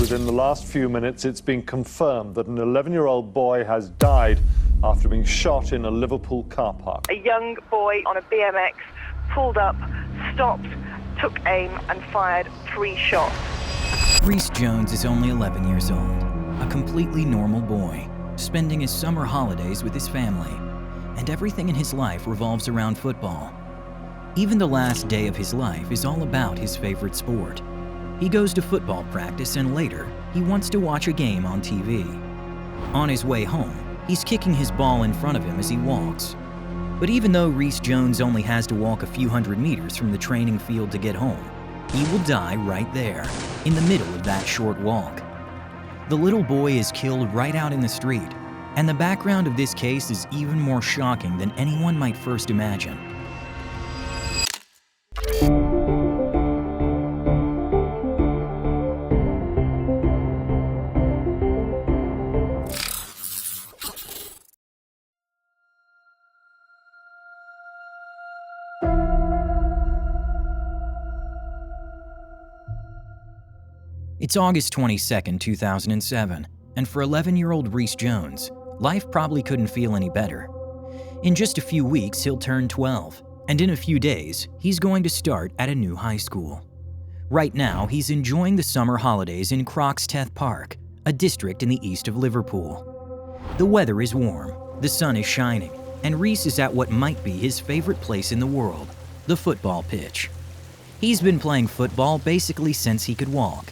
Within the last few minutes, it's been confirmed that an 11-year-old boy has died after being shot in a Liverpool car park. A young boy on a BMX pulled up, stopped, took aim and fired 3 shots. Rhys Jones is only 11 years old, a completely normal boy, spending his summer holidays with his family, and everything in his life revolves around football. Even the last day of his life is all about his favorite sport. He goes to football practice and later, he wants to watch a game on TV. On his way home, he's kicking his ball in front of him as he walks. But even though Rhys Jones only has to walk a few hundred meters from the training field to get home, he will die right there, in the middle of that short walk. The little boy is killed right out in the street, and the background of this case is even more shocking than anyone might first imagine. It's August 22, 2007, and for 11-year-old Rhys Jones, life probably couldn't feel any better. In just a few weeks, he'll turn 12, and in a few days, he's going to start at a new high school. Right now, he's enjoying the summer holidays in Croxteth Park, a district in the east of Liverpool. The weather is warm, the sun is shining, and Rhys is at what might be his favorite place in the world, the football pitch. He's been playing football basically since he could walk.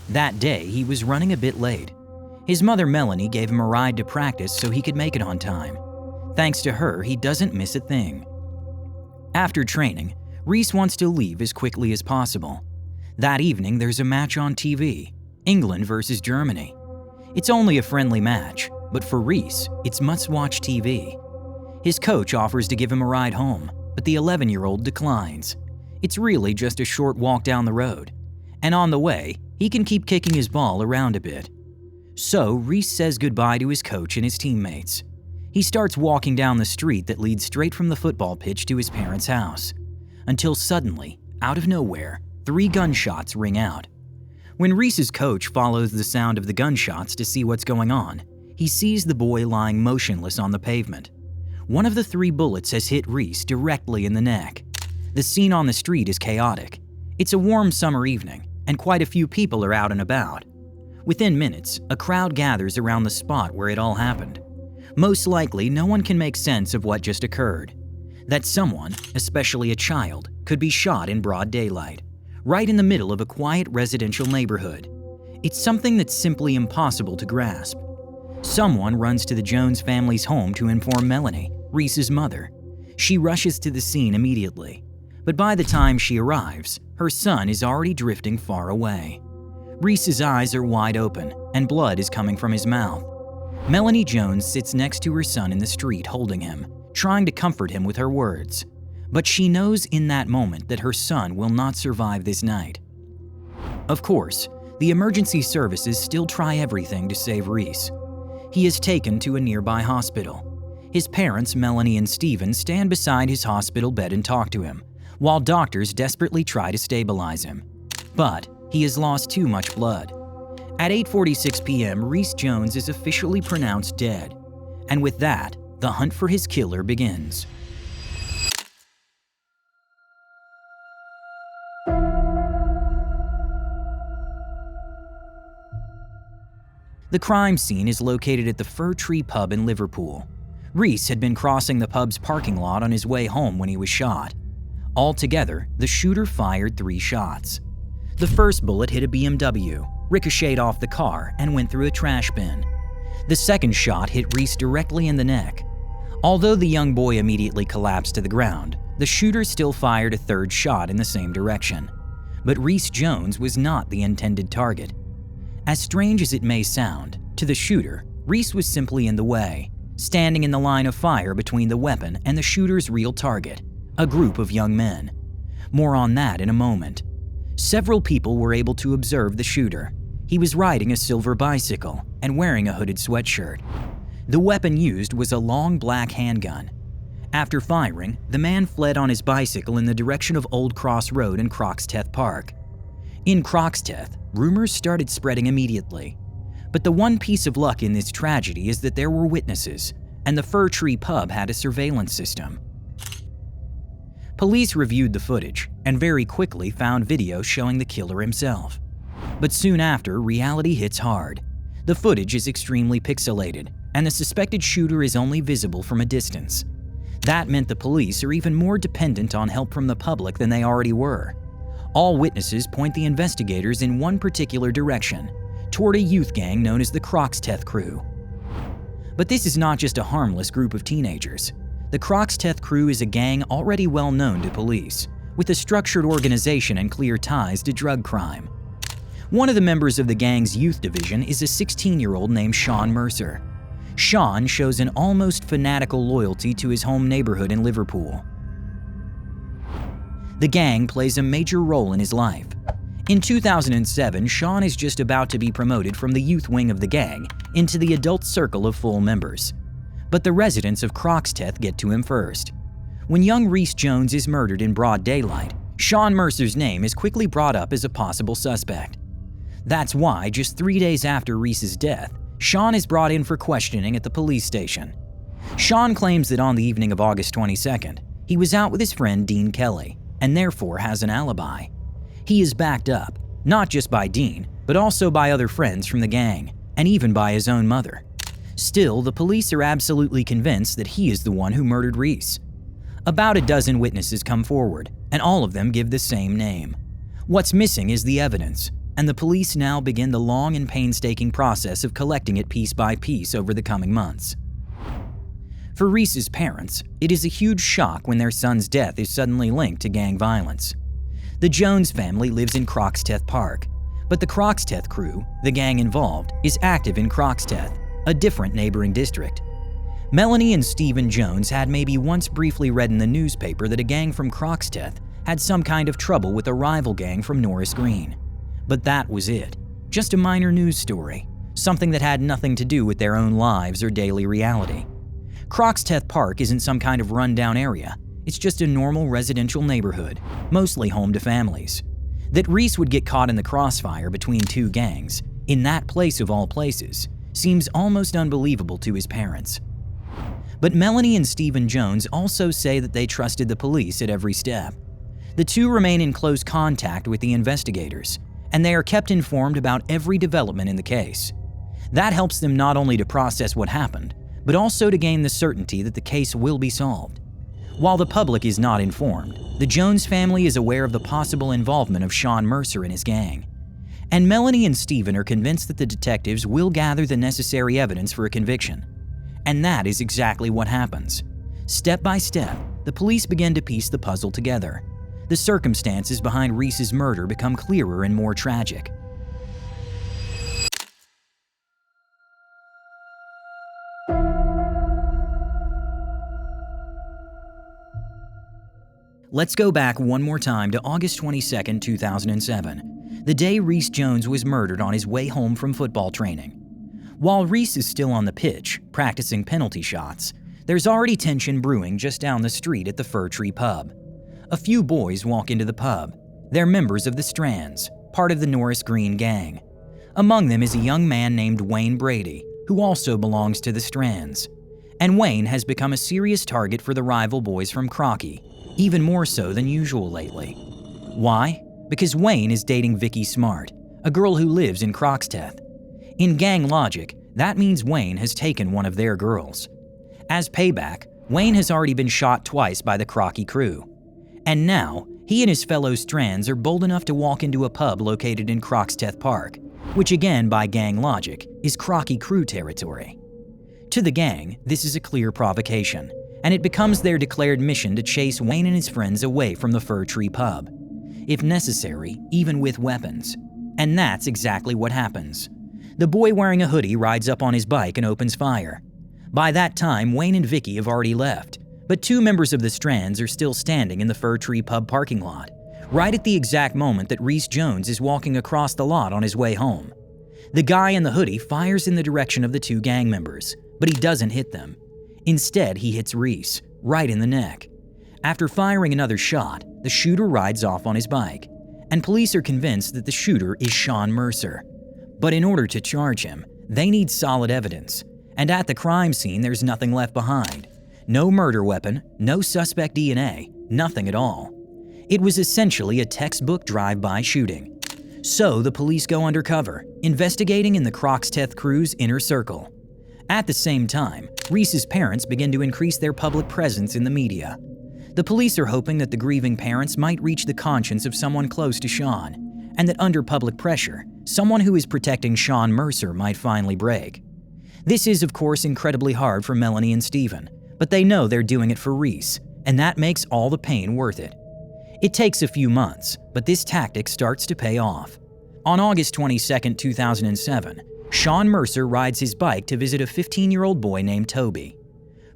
That day, he was running a bit late. His mother Melanie gave him a ride to practice so he could make it on time. Thanks to her, he doesn't miss a thing. After training, Rhys wants to leave as quickly as possible. That evening, there's a match on TV, England versus Germany. It's only a friendly match, but for Rhys, it's must-watch TV. His coach offers to give him a ride home, but the 11-year-old declines. It's really just a short walk down the road, and on the way, he can keep kicking his ball around a bit. So Rhys says goodbye to his coach and his teammates. He starts walking down the street that leads straight from the football pitch to his parents' house, until suddenly, out of nowhere, 3 gunshots ring out. When Rhys's coach follows the sound of the gunshots to see what's going on, he sees the boy lying motionless on the pavement. One of the 3 bullets has hit Rhys directly in the neck. The scene on the street is chaotic. It's a warm summer evening, and quite a few people are out and about. Within minutes, a crowd gathers around the spot where it all happened. Most likely, no one can make sense of what just occurred. That someone, especially a child, could be shot in broad daylight, right in the middle of a quiet residential neighborhood. It's something that's simply impossible to grasp. Someone runs to the Jones family's home to inform Melanie, Rhys's mother. She rushes to the scene immediately, but by the time she arrives, her son is already drifting far away. Rhys's eyes are wide open, and blood is coming from his mouth. Melanie Jones sits next to her son in the street holding him, trying to comfort him with her words. But she knows in that moment that her son will not survive this night. Of course, the emergency services still try everything to save Rhys. He is taken to a nearby hospital. His parents, Melanie and Stephen, stand beside his hospital bed and talk to him, while doctors desperately try to stabilize him. But he has lost too much blood. At 8:46 p.m., Rhys Jones is officially pronounced dead. And with that, the hunt for his killer begins. The crime scene is located at the Fir Tree Pub in Liverpool. Rhys had been crossing the pub's parking lot on his way home when he was shot. Altogether, the shooter fired 3 shots. The first bullet hit a BMW, ricocheted off the car, and went through a trash bin. The second shot hit Rhys directly in the neck. Although the young boy immediately collapsed to the ground, the shooter still fired a 3rd shot in the same direction. But Rhys Jones was not the intended target. As strange as it may sound, to the shooter, Rhys was simply in the way, standing in the line of fire between the weapon and the shooter's real target, a group of young men. More on that in a moment. Several people were able to observe the shooter. He was riding a silver bicycle and wearing a hooded sweatshirt. The weapon used was a long black handgun. After firing, the man fled on his bicycle in the direction of Old Cross Road in Croxteth Park. In Croxteth, rumors started spreading immediately. But the one piece of luck in this tragedy is that there were witnesses, and the Fir Tree pub had a surveillance system. Police reviewed the footage and very quickly found video showing the killer himself. But soon after, reality hits hard. The footage is extremely pixelated, and the suspected shooter is only visible from a distance. That meant the police are even more dependent on help from the public than they already were. All witnesses point the investigators in one particular direction, toward a youth gang known as the Croxteth Crew. But this is not just a harmless group of teenagers. The Croxteth Crew is a gang already well known to police, with a structured organization and clear ties to drug crime. One of the members of the gang's youth division is a 16-year-old named Sean Mercer. Sean shows an almost fanatical loyalty to his home neighborhood in Liverpool. The gang plays a major role in his life. In 2007, Sean is just about to be promoted from the youth wing of the gang into the adult circle of full members. But the residents of Croxteth get to him first. When young Rhys Jones is murdered in broad daylight, Sean Mercer's name is quickly brought up as a possible suspect. That's why, just 3 days after Rhys's death, Sean is brought in for questioning at the police station. Sean claims that on the evening of August 22nd, he was out with his friend Dean Kelly, and therefore has an alibi. He is backed up, not just by Dean, but also by other friends from the gang, and even by his own mother. Still, the police are absolutely convinced that he is the one who murdered Rhys. About a dozen witnesses come forward, and all of them give the same name. What's missing is the evidence, and the police now begin the long and painstaking process of collecting it piece by piece over the coming months. For Rhys's parents, it is a huge shock when their son's death is suddenly linked to gang violence. The Jones family lives in Croxteth Park, but the Croxteth Crew, the gang involved, is active in Croxteth, a different neighboring district. Melanie and Stephen Jones had maybe once briefly read in the newspaper that a gang from Croxteth had some kind of trouble with a rival gang from Norris Green. But that was it, just a minor news story, something that had nothing to do with their own lives or daily reality. Croxteth Park isn't some kind of rundown area. It's just a normal residential neighborhood, mostly home to families. That Rhys would get caught in the crossfire between two gangs, in that place of all places, seems almost unbelievable to his parents. But Melanie and Stephen Jones also say that they trusted the police at every step. The two remain in close contact with the investigators, and they are kept informed about every development in the case. That helps them not only to process what happened, but also to gain the certainty that the case will be solved. While the public is not informed, the Jones family is aware of the possible involvement of Sean Mercer and his gang. And Melanie and Stephen are convinced that the detectives will gather the necessary evidence for a conviction. And that is exactly what happens. Step by step, the police begin to piece the puzzle together. The circumstances behind Rhys's murder become clearer and more tragic. Let's go back one more time to August 22, 2007, the day Rhys Jones was murdered on his way home from football training. While Rhys is still on the pitch, practicing penalty shots, there's already tension brewing just down the street at the Fir Tree pub. A few boys walk into the pub. They're members of the Strands, part of the Norris Green gang. Among them is a young man named Wayne Brady, who also belongs to the Strands. And Wayne has become a serious target for the rival boys from Crocky, even more so than usual lately. Why? Because Wayne is dating Vicky Smart, a girl who lives in Croxteth. In gang logic, that means Wayne has taken one of their girls. As payback, Wayne has already been shot twice by the Crocky crew. And now, he and his fellow Strands are bold enough to walk into a pub located in Croxteth Park, which again, by gang logic, is Crocky crew territory. To the gang, this is a clear provocation, and it becomes their declared mission to chase Wayne and his friends away from the Fir Tree pub. If necessary, even with weapons. And that's exactly what happens. The boy wearing a hoodie rides up on his bike and opens fire. By that time, Wayne and Vicky have already left, but two members of the Strands are still standing in the Fir Tree pub parking lot, right at the exact moment that Rhys Jones is walking across the lot on his way home. The guy in the hoodie fires in the direction of the two gang members, but he doesn't hit them. Instead, he hits Rhys, right in the neck. After firing another shot, the shooter rides off on his bike. and police are convinced that the shooter is Sean Mercer. But in order to charge him, they need solid evidence, and at the crime scene there's nothing left behind. No murder weapon, no suspect DNA, nothing at all. It was essentially a textbook drive-by shooting. So the police go undercover, investigating in the Croxteth crew's inner circle. At the same time, Rhys's parents begin to increase their public presence in the media. The police are hoping that the grieving parents might reach the conscience of someone close to Sean, and that under public pressure, someone who is protecting Sean Mercer might finally break. This is, of course, incredibly hard for Melanie and Stephen, but they know they're doing it for Rhys, and that makes all the pain worth it. It takes a few months, but this tactic starts to pay off. On August 22, 2007, Sean Mercer rides his bike to visit a 15-year-old boy named Toby.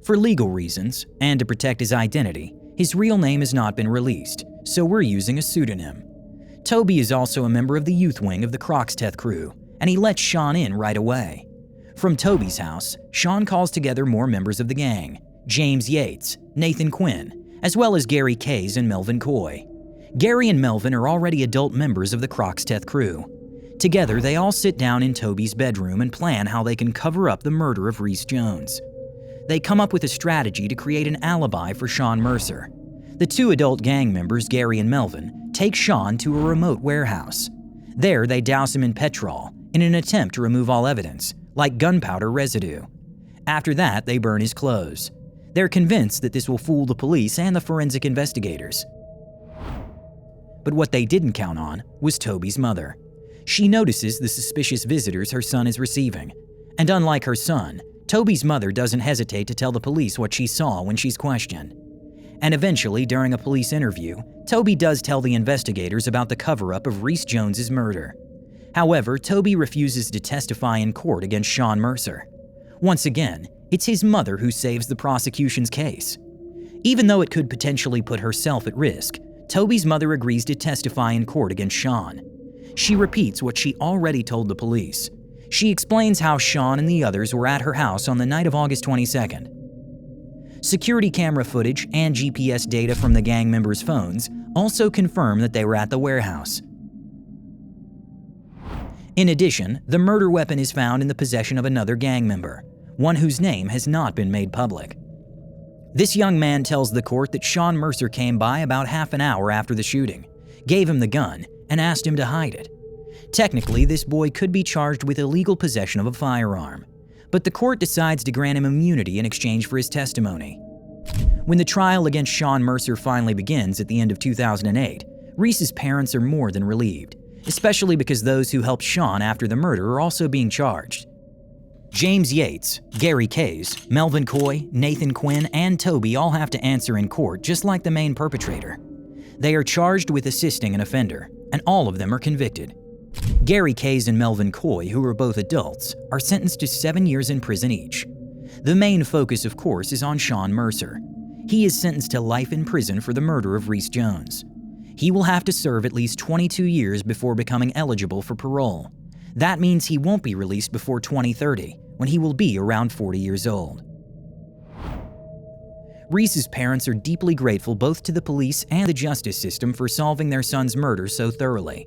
For legal reasons, and to protect his identity, his real name has not been released, so we're using a pseudonym. Toby is also a member of the youth wing of the Croxteth crew, and he lets Sean in right away. From Toby's house, Sean calls together more members of the gang: James Yates, Nathan Quinn, as well as Gary Kays and Melvin Coy. Gary and Melvin are already adult members of the Croxteth crew. Together, they all sit down in Toby's bedroom and plan how they can cover up the murder of Rhys Jones. They come up with a strategy to create an alibi for Sean Mercer. The two adult gang members, Gary and Melvin, take Sean to a remote warehouse. There, they douse him in petrol in an attempt to remove all evidence, like gunpowder residue. After that, they burn his clothes. They're convinced that this will fool the police and the forensic investigators. But what they didn't count on was Toby's mother. She notices the suspicious visitors her son is receiving, and unlike her son, Toby's mother doesn't hesitate to tell the police what she saw when she's questioned. And eventually, during a police interview, Toby does tell the investigators about the cover-up of Rhys Jones's murder. However, Toby refuses to testify in court against Sean Mercer. Once again, it's his mother who saves the prosecution's case. Even though it could potentially put herself at risk, Toby's mother agrees to testify in court against Sean. She repeats what she already told the police. She explains how Sean and the others were at her house on the night of August 22nd. Security camera footage and GPS data from the gang members' phones also confirm that they were at the warehouse. In addition, the murder weapon is found in the possession of another gang member, one whose name has not been made public. This young man tells the court that Sean Mercer came by about half an hour after the shooting, gave him the gun, and asked him to hide it. Technically, this boy could be charged with illegal possession of a firearm, but the court decides to grant him immunity in exchange for his testimony. When the trial against Sean Mercer finally begins at the end of 2008, Rhys's parents are more than relieved, especially because those who helped Sean after the murder are also being charged. James Yates, Gary Kays, Melvin Coy, Nathan Quinn, and Toby all have to answer in court just like the main perpetrator. They are charged with assisting an offender, and all of them are convicted. Gary Kays and Melvin Coy, who are both adults, are sentenced to 7 years in prison each. The main focus, of course, is on Sean Mercer. He is sentenced to life in prison for the murder of Rhys Jones. He will have to serve at least 22 years before becoming eligible for parole. That means he won't be released before 2030, when he will be around 40 years old. Rhys's parents are deeply grateful both to the police and the justice system for solving their son's murder so thoroughly.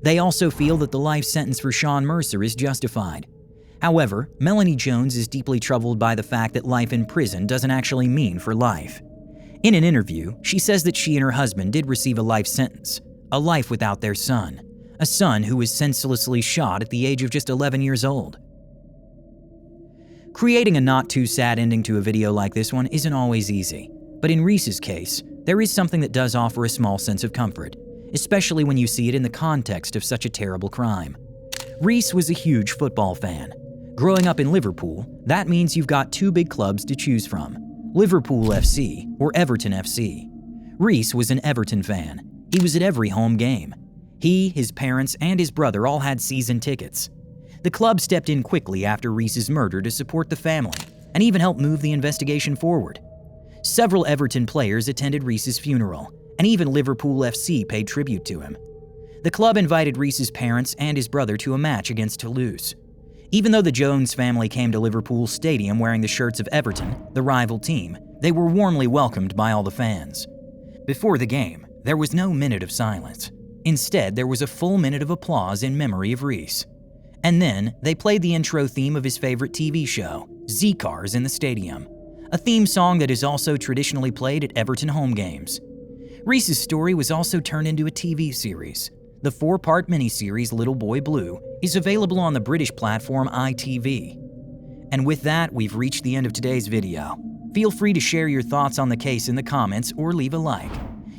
They also feel that the life sentence for Sean Mercer is justified. However, Melanie Jones is deeply troubled by the fact that life in prison doesn't actually mean for life. In an interview, she says that she and her husband did receive a life sentence, a life without their son, a son who was senselessly shot at the age of just 11 years old. Creating a not-too-sad ending to a video like this one isn't always easy, but in Rhys's case, there is something that does offer a small sense of comfort, especially when you see it in the context of such a terrible crime. Rhys was a huge football fan. Growing up in Liverpool, that means you've got two big clubs to choose from, Liverpool FC or Everton FC. Rhys was an Everton fan. He was at every home game. He, his parents, and his brother all had season tickets. The club stepped in quickly after Rhys's murder to support the family and even help move the investigation forward. Several Everton players attended Rhys's funeral, and even Liverpool FC paid tribute to him. The club invited Rhys's parents and his brother to a match against Toulouse. Even though the Jones family came to Liverpool Stadium wearing the shirts of Everton, the rival team, they were warmly welcomed by all the fans. Before the game, there was no minute of silence. Instead, there was a full minute of applause in memory of Rhys. And then, they played the intro theme of his favorite TV show, Z-Cars, in the stadium, a theme song that is also traditionally played at Everton home games. Rhys's story was also turned into a TV series. The 4-part miniseries Little Boy Blue is available on the British platform ITV. And with that, we've reached the end of today's video. Feel free to share your thoughts on the case in the comments or leave a like.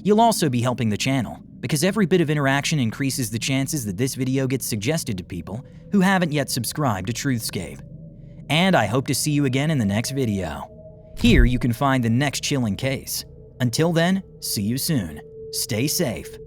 You'll also be helping the channel, because every bit of interaction increases the chances that this video gets suggested to people who haven't yet subscribed to Truthscape. And I hope to see you again in the next video. Here you can find the next chilling case. Until then, see you soon. Stay safe.